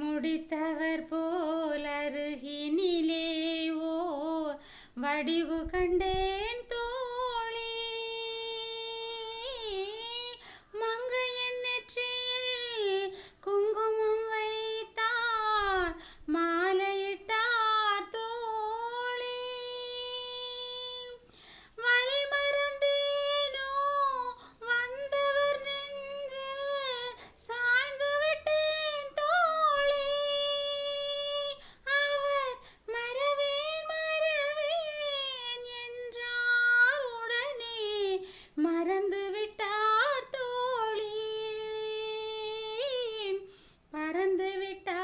முடித்தவர் போல் அருகினிலே ஓர் வடிவு கண்டேன் தோழி. மங்கையின் நெற்றியில் குங்குமம் வைத்தார் மாலையிட்டார் தோழி. வழி மறந்தேனோ வந்தவர் நெஞ்சில் சாய்ந்து விட்டேன் தோழி. அவர் மறவேன் மறவேன் என்றார் உடனே மறந்து விட்டார் தோழி. பறந்து விட்டார்